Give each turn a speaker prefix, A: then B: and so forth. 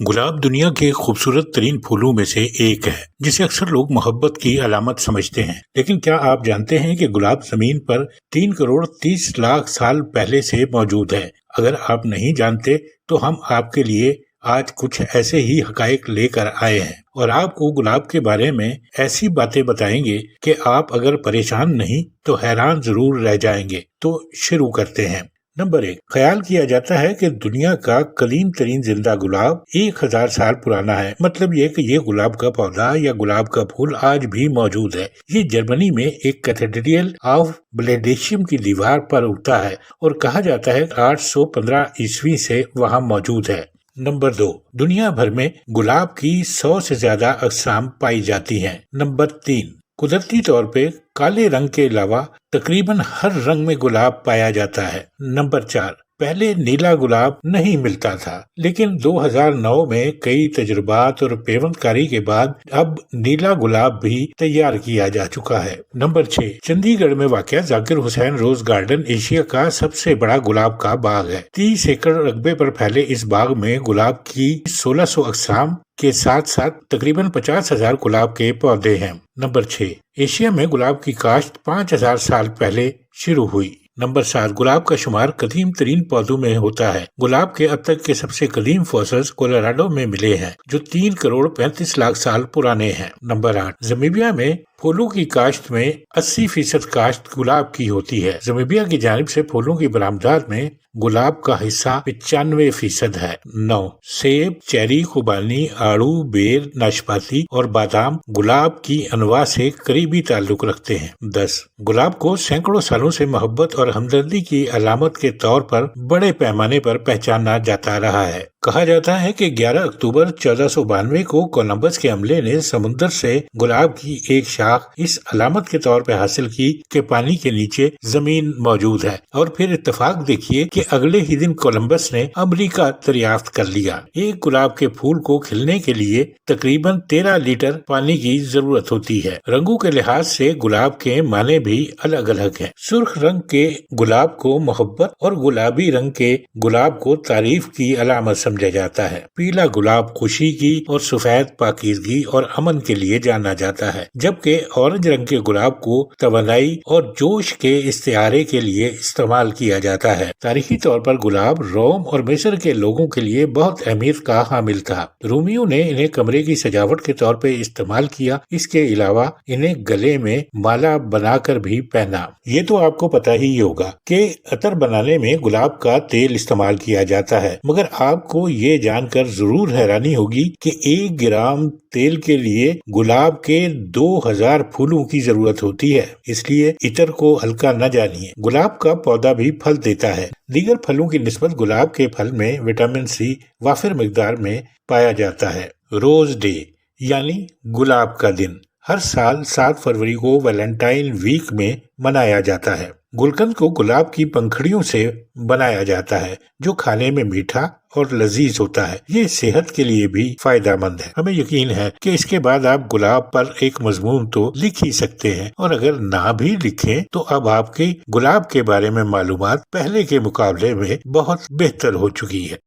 A: गुलाब दुनिया के खूबसूरत तरीन फूलों में से एक है जिसे अक्सर लोग मोहब्बत की अलामत समझते हैं। लेकिन क्या आप जानते हैं कि गुलाब जमीन पर 3 करोड़ 30 लाख साल पहले से मौजूद है। अगर आप नहीं जानते तो हम आपके लिए आज कुछ ऐसे ही हकायक लेकर आए हैं और आपको गुलाब के बारे में ऐसी बातें बताएंगे कि आप अगर परेशान नहीं तो हैरान जरूर रह जाएंगे। तो शुरू करते हैं। नंबर 1, ख्याल किया जाता है कि दुनिया का कदीम तरीन जिंदा गुलाब 1000 साल पुराना है। मतलब ये कि ये गुलाब का पौधा या गुलाब का फूल आज भी मौजूद है। ये जर्मनी में एक कैथेड्रल ऑफ ब्लेडेशियम की दीवार पर उगता है और कहा जाता है 815 ईस्वी से वहाँ मौजूद है। नंबर 2, दुनिया भर में गुलाब की 100 से ज्यादा अक़साम पाई जाती हैं। नंबर 3, कुदरती तौर पे काले रंग के अलावा तकरीबन हर रंग में गुलाब पाया जाता है। नंबर 4, पहले नीला गुलाब नहीं मिलता था, लेकिन 2009 में कई तजुर्बात और पेवंदकारी के बाद अब नीला गुलाब भी तैयार किया जा चुका है। नंबर 6, चंडीगढ़ में वाक़या Zakir Hussain rose garden Asia का सबसे बड़ा गुलाब का बाग है। 30 एकड़ रकबे पर फैले इस बाग में गुलाब की 1600 अक़साम के साथ साथ तकरीबन 50,000 गुलाब के पौधे हैं। नंबर 6, एशिया में गुलाब की काश्त 5000 साल पहले शुरू हुई। नंबर 7, गुलाब का शुमार कदीम तरीन पौधों में होता है। गुलाब के अब तक के सबसे कदीम फॉसिल्स कोलोराडो में मिले हैं जो 3 करोड़ 35 लाख साल पुराने हैं। नंबर 8, ज़मीबिया में फूलों की काश्त में 80% काश्त गुलाब की होती है। ज़मीबिया की जानिब से फूलों की बरामदात में गुलाब का हिस्सा 95% है। 9, सेब, चेरी, खुबानी, आड़ू, बेर, नाशपाती और बादाम गुलाब की अनवा से करीबी ताल्लुक रखते हैं। 10, गुलाब को सैकड़ों सालों से मोहब्बत और हमदर्दी की अलामत के तौर पर बड़े पैमाने पर पहचाना जाता रहा है। कहा जाता है कि 11 अक्टूबर 1492 को कोलंबस के अमले ने समुद्र से गुलाब की एक शाख इस अलामत के तौर पर हासिल की कि पानी के नीचे जमीन मौजूद है। और फिर इत्तेफाक देखिए कि अगले ही दिन कोलंबस ने अमेरिका दरियाफ्त कर लिया। एक गुलाब के फूल को खिलने के लिए तकरीबन 13 लीटर पानी की जरूरत होती है। रंगों के लिहाज से गुलाब के माने भी अलग अलग हैं। सुर्ख रंग के गुलाब को मोहब्बत और गुलाबी रंग के गुलाब को तारीफ की अलामत समझा जाता है। पीला गुलाब खुशी की और सफेद पाकीज़गी और अमन के लिए जाना जाता है, जबकि ऑरेंज रंग के गुलाब को तवानाई और जोश के इस्तिआरे के लिए इस्तेमाल किया जाता है। तारीखी तौर पर गुलाब रोम और मिस्र के लोगों के लिए बहुत अहमियत का हामिल था। रोमियों ने इन्हें कमरे की सजावट के तौर पर इस्तेमाल किया। इसके अलावा इन्हें गले में माला बनाकर भी पहना। ये तो आपको पता ही होगा कि अतर बनाने में गुलाब का तेल इस्तेमाल किया जाता है, मगर आपको ये जानकर जरूर हैरानी होगी कि 1 ग्राम तेल के लिए गुलाब के 2000 फूलों की जरूरत होती है। इसलिए इतर को हल्का न जानिए। गुलाब का पौधा भी फल देता है। दीगर फलों की निस्बत गुलाब के फल में विटामिन सी वाफिर मिकदार में पाया जाता है। रोज डे यानी गुलाब का दिन हर साल 7 फरवरी को वैलेंटाइन वीक में मनाया जाता है। गुलकंद को गुलाब की पंखुड़ियों से बनाया जाता है जो खाने में मीठा और लजीज होता है। ये सेहत के लिए भी फायदेमंद है। हमें यकीन है कि इसके बाद आप गुलाब पर एक मजमून तो लिख ही सकते हैं, और अगर ना भी लिखें तो अब आपके गुलाब के बारे में मालूमात पहले के मुकाबले में बहुत बेहतर हो चुकी है।